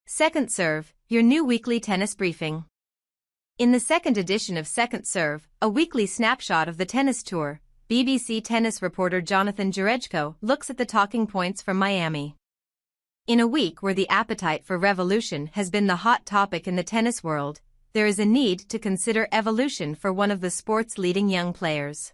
Second Serve, your new weekly tennis briefing. In the second edition of Second Serve, a weekly snapshot of the tennis tour, BBC tennis reporter Jonathan Jarechko looks at the talking points from Miami. In a week where the appetite for revolution has been the hot topic in the tennis world, there is a need to consider evolution for one of the sport's leading young players.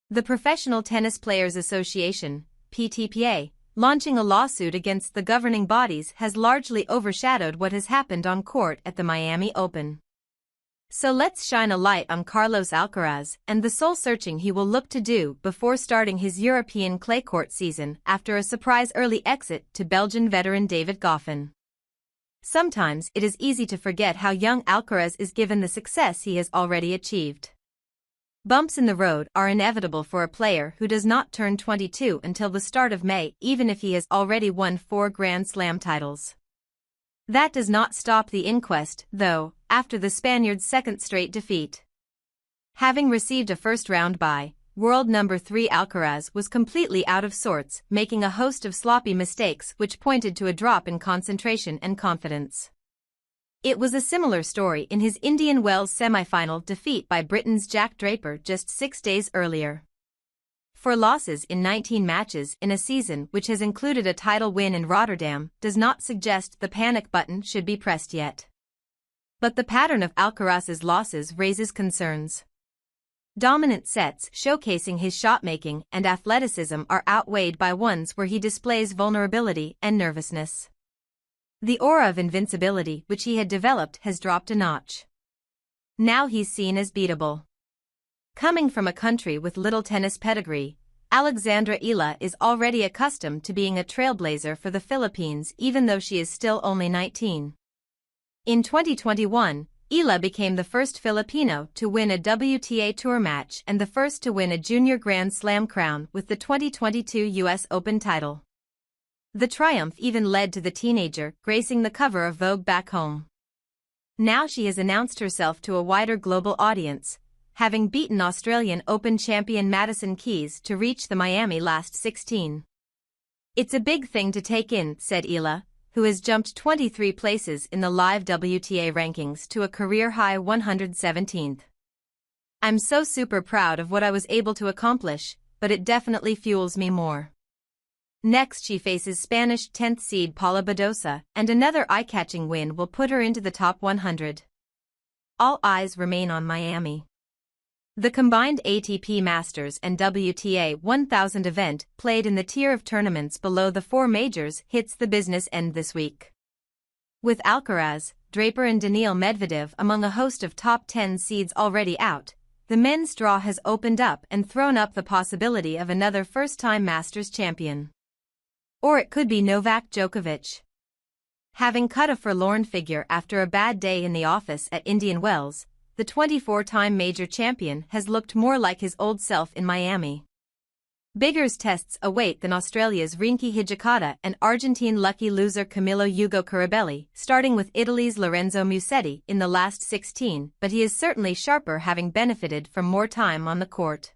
The Professional Tennis Players Association, PTPA, launching a lawsuit against the governing bodies has largely overshadowed what has happened on court at the Miami Open. So let's shine a light on Carlos Alcaraz and the soul-searching he will look to do before starting his European clay court season after a surprise early exit to Belgian veteran David Goffin. Sometimes it is easy to forget how young Alcaraz is given the success he has already achieved. Bumps in the road are inevitable for a player who does not turn 22 until the start of May, even if he has already won 4 Grand Slam titles. That does not stop the inquest, though, after the Spaniard's second straight defeat. Having received a first-round bye, world number 3 Alcaraz was completely out of sorts, making a host of sloppy mistakes which pointed to a drop in concentration and confidence. It was a similar story in his Indian Wells semi-final defeat by Britain's Jack Draper just 6 days earlier. 4 losses in 19 matches in a season which has included a title win in Rotterdam does not suggest the panic button should be pressed yet. But the pattern of Alcaraz's losses raises concerns. Dominant sets showcasing his shot-making and athleticism are outweighed by ones where he displays vulnerability and nervousness. The aura of invincibility which he had developed has dropped a notch. Now he's seen as beatable. Coming from a country with little tennis pedigree, Alexandra Ila is already accustomed to being a trailblazer for the Philippines even though she is still only 19. In 2021, Ila became the first Filipino to win a WTA Tour match and the first to win a junior Grand Slam crown with the 2022 US Open title. The triumph even led to the teenager gracing the cover of Vogue back home. Now she has announced herself to a wider global audience, having beaten Australian Open champion Madison Keys to reach the Miami last 16. "It's a big thing to take in," said Ila, who has jumped 23 places in the live WTA rankings to a career-high 117th. "I'm so super proud of what I was able to accomplish, but it definitely fuels me more." Next she faces Spanish 10th seed Paula Badosa, and another eye-catching win will put her into the top 100. All eyes remain on Miami. The combined ATP Masters and WTA 1000 event, played in the tier of tournaments below the 4 majors, hits the business end this week. With Alcaraz, Draper and Daniil Medvedev among a host of top 10 seeds already out, the men's draw has opened up and thrown up the possibility of another first-time Masters champion. Or it could be Novak Djokovic. Having cut a forlorn figure after a bad day in the office at Indian Wells, the 24-time major champion has looked more like his old self in Miami. Bigger tests await than Australia's Rinky Hijikata and Argentine lucky loser Camilo Ugo Carabelli, starting with Italy's Lorenzo Musetti in the last 16, but he is certainly sharper having benefited from more time on the court.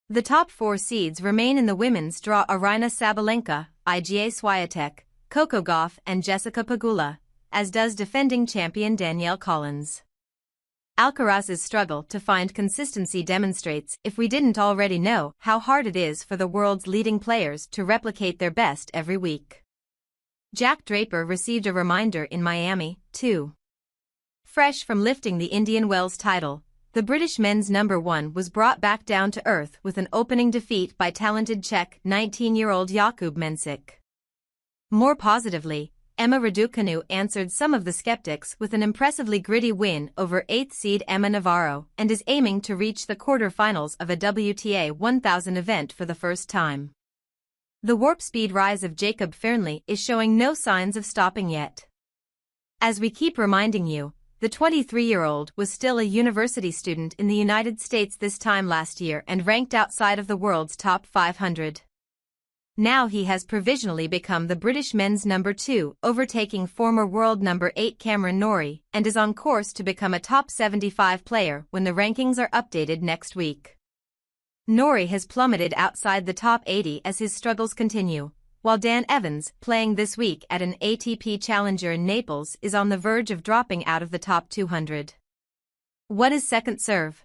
The top 4 seeds remain in the women's draw: Aryna Sabalenka, Iga Swiatek, Coco Gauff and Jessica Pegula, as does defending champion Danielle Collins. Alcaraz's struggle to find consistency demonstrates, if we didn't already know, how hard it is for the world's leading players to replicate their best every week. Jack Draper received a reminder in Miami, too. Fresh from lifting the Indian Wells title, the British men's number 1 was brought back down to earth with an opening defeat by talented Czech 19-year-old Jakub Mensik. More positively, Emma Raducanu answered some of the skeptics with an impressively gritty win over 8th seed Emma Navarro and is aiming to reach the quarter-finals of a WTA 1000 event for the first time. The warp-speed rise of Jacob Fearnley is showing no signs of stopping yet. As we keep reminding you, the 23-year-old was still a university student in the United States this time last year and ranked outside of the world's top 500. Now he has provisionally become the British men's number 2, overtaking former world number 8 Cameron Norrie, and is on course to become a top 75 player when the rankings are updated next week. Norrie has plummeted outside the top 80 as his struggles continue, while Dan Evans, playing this week at an ATP Challenger in Naples, is on the verge of dropping out of the top 200. What is second serve?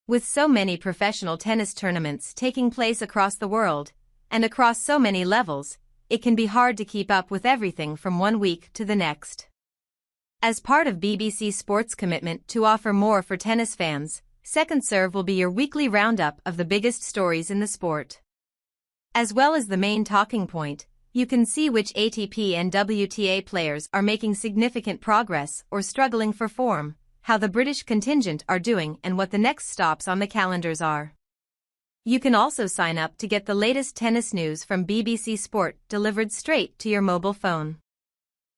With so many professional tennis tournaments taking place across the world, and across so many levels, it can be hard to keep up with everything from one week to the next. As part of BBC Sport's commitment to offer more for tennis fans, Second Serve will be your weekly roundup of the biggest stories in the sport. As well as the main talking point, you can see which ATP and WTA players are making significant progress or struggling for form, how the British contingent are doing, and what the next stops on the calendars are. You can also sign up to get the latest tennis news from BBC Sport delivered straight to your mobile phone.